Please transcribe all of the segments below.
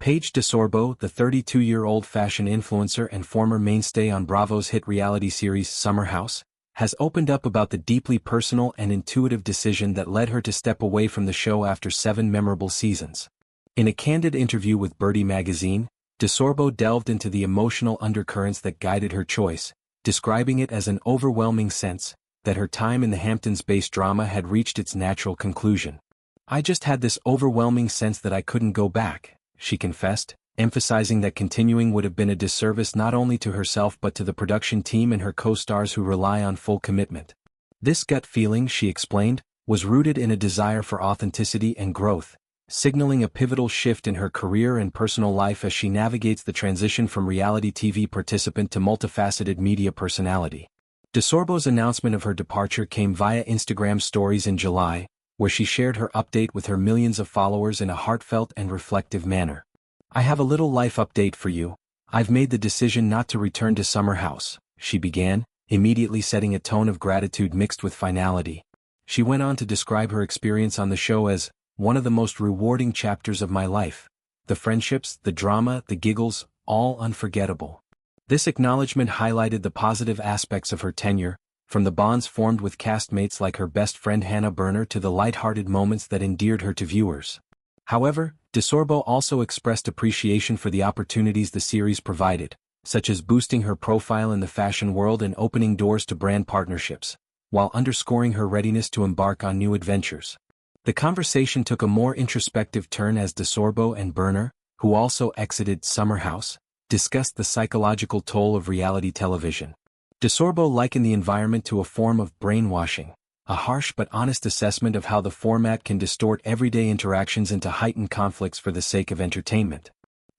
Paige DeSorbo, the 32-year-old fashion influencer and former mainstay on Bravo's hit reality series Summer House, has opened up about the deeply personal and intuitive decision that led her to step away from the show after 7 memorable seasons. In a candid interview with Birdie magazine, DeSorbo delved into the emotional undercurrents that guided her choice, describing it as an overwhelming sense that her time in the Hamptons-based drama had reached its natural conclusion. "I just had this overwhelming sense that I couldn't go back," she confessed, emphasizing that continuing would have been a disservice not only to herself but to the production team and her co-stars who rely on full commitment. This gut feeling, she explained, was rooted in a desire for authenticity and growth, signaling a pivotal shift in her career and personal life as she navigates the transition from reality TV participant to multifaceted media personality. DeSorbo's announcement of her departure came via Instagram stories in July, where she shared her update with her millions of followers in a heartfelt and reflective manner. "I have a little life update for you. I've made the decision not to return to Summer House," she began, immediately setting a tone of gratitude mixed with finality. She went on to describe her experience on the show as one of the most rewarding chapters of my life. The friendships, the drama, the giggles, all unforgettable. This acknowledgement highlighted the positive aspects of her tenure, from the bonds formed with castmates like her best friend Hannah Berner to the light-hearted moments that endeared her to viewers. However, DeSorbo also expressed appreciation for the opportunities the series provided, such as boosting her profile in the fashion world and opening doors to brand partnerships, while underscoring her readiness to embark on new adventures. The conversation took a more introspective turn as DeSorbo and Berner, who also exited Summer House, discussed the psychological toll of reality television. DeSorbo likened the environment to a form of brainwashing, a harsh but honest assessment of how the format can distort everyday interactions into heightened conflicts for the sake of entertainment.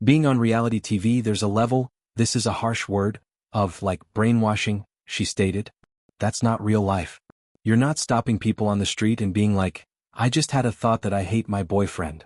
"Being on reality TV, there's a level, this is a harsh word, of like brainwashing," she stated. "That's not real life. You're not stopping people on the street and being like, 'I just had a thought that I hate my boyfriend.'"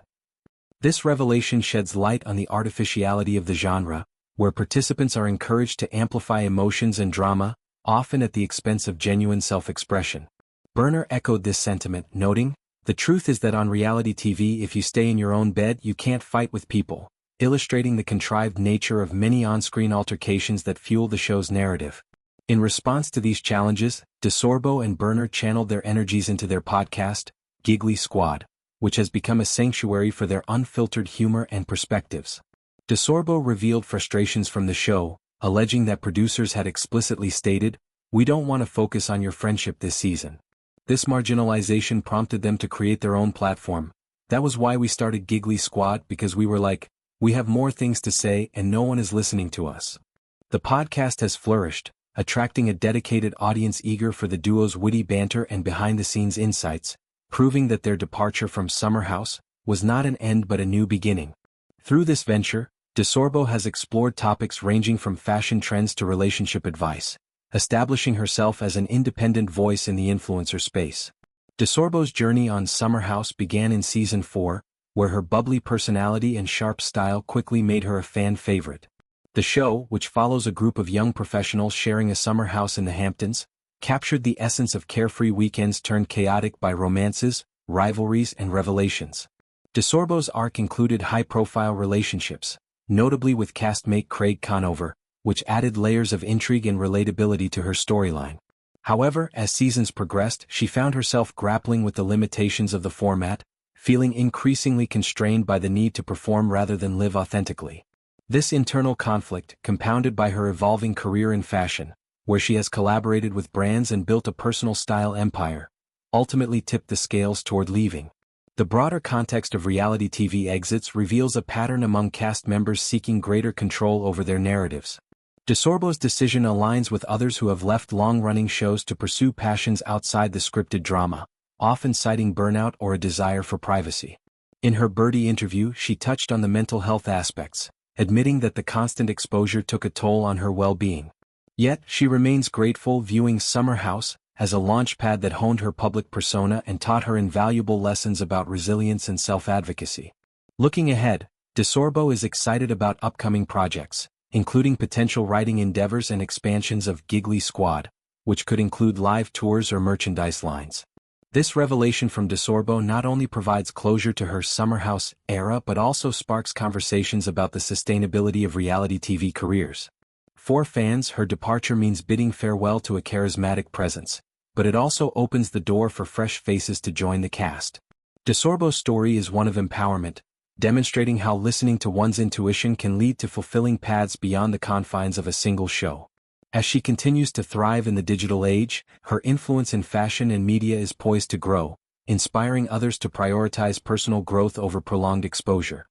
This revelation sheds light on the artificiality of the genre, where participants are encouraged to amplify emotions and drama, often at the expense of genuine self-expression. Berner echoed this sentiment, noting, "The truth is that on reality TV if you stay in your own bed you can't fight with people," illustrating the contrived nature of many on-screen altercations that fuel the show's narrative. In response to these challenges, DeSorbo and Berner channeled their energies into their podcast, Giggly Squad, which has become a sanctuary for their unfiltered humor and perspectives. DeSorbo revealed frustrations from the show, alleging that producers had explicitly stated, "We don't want to focus on your friendship this season." This marginalization prompted them to create their own platform. "That was why we started Giggly Squad, because we were like, we have more things to say and no one is listening to us." The podcast has flourished, attracting a dedicated audience eager for the duo's witty banter and behind-the-scenes insights, proving that their departure from Summer House was not an end but a new beginning. Through this venture, DeSorbo has explored topics ranging from fashion trends to relationship advice, establishing herself as an independent voice in the influencer space. DeSorbo's journey on Summer House began in Season 4, where her bubbly personality and sharp style quickly made her a fan favorite. The show, which follows a group of young professionals sharing a summer house in the Hamptons, captured the essence of carefree weekends turned chaotic by romances, rivalries and revelations. DeSorbo's arc included high-profile relationships, notably with castmate Craig Conover, which added layers of intrigue and relatability to her storyline. However, as seasons progressed, she found herself grappling with the limitations of the format, feeling increasingly constrained by the need to perform rather than live authentically. This internal conflict, compounded by her evolving career in fashion, where she has collaborated with brands and built a personal style empire, ultimately tipped the scales toward leaving. The broader context of reality TV exits reveals a pattern among cast members seeking greater control over their narratives. DeSorbo's decision aligns with others who have left long-running shows to pursue passions outside the scripted drama, often citing burnout or a desire for privacy. In her Birdie interview, she touched on the mental health aspects, admitting that the constant exposure took a toll on her well-being. Yet, she remains grateful, viewing Summer House as a launchpad that honed her public persona and taught her invaluable lessons about resilience and self-advocacy. Looking ahead, DeSorbo is excited about upcoming projects, including potential writing endeavors and expansions of Giggly Squad, which could include live tours or merchandise lines. This revelation from DeSorbo not only provides closure to her Summer House era but also sparks conversations about the sustainability of reality TV careers. For fans, her departure means bidding farewell to a charismatic presence, but it also opens the door for fresh faces to join the cast. DeSorbo's story is one of empowerment, demonstrating how listening to one's intuition can lead to fulfilling paths beyond the confines of a single show. As she continues to thrive in the digital age, her influence in fashion and media is poised to grow, inspiring others to prioritize personal growth over prolonged exposure.